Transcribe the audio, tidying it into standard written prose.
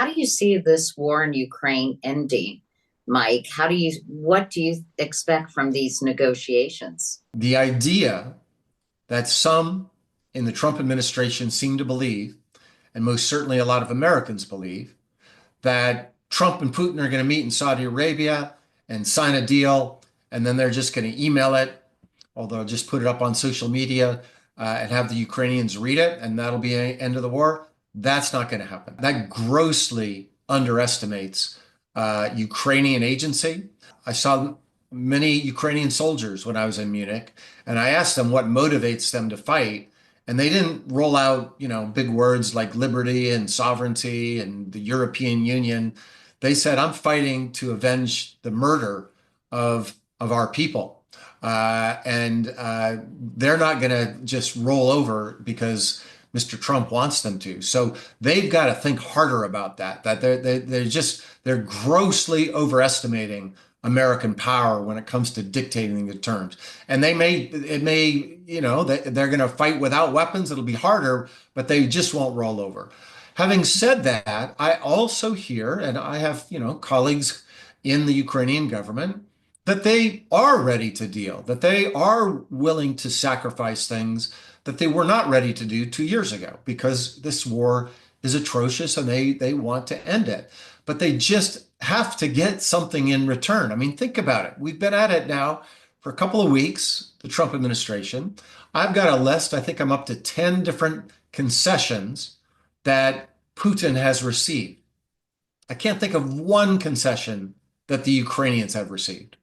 How do you see this war in Ukraine ending, Mike? What do you expect from these negotiations? The idea that some in the Trump administration seem to believe, and most certainly a lot of Americans believe, that Trump and Putin are going to meet in Saudi Arabia and sign a deal, and then they're just going to email it, or they'll just put it up on social media and have the Ukrainians read it, and that'll be the end of the war. That's not going to happen. That grossly underestimates Ukrainian agency. I saw many Ukrainian soldiers when I was in Munich, and I asked them what motivates them to fight. And they didn't roll out, big words like liberty and sovereignty and the European Union. They said, I'm fighting to avenge the murder of our people. And they're not going to just roll over because Mr. Trump wants them to. So they've got to think harder about that, that they're grossly overestimating American power when it comes to dictating the terms. And they're going to fight without weapons. It'll be harder, but they just won't roll over. Having said that, I also hear, and I have, colleagues in the Ukrainian government, that they are ready to deal, that they are willing to sacrifice things that they were not ready to do 2 years ago because this war is atrocious and they want to end it. But they just have to get something in return. I mean, think about it. We've been at it now for a couple of weeks, the Trump administration. I've got a list. I think I'm up to 10 different concessions that Putin has received. I can't think of one concession that the Ukrainians have received.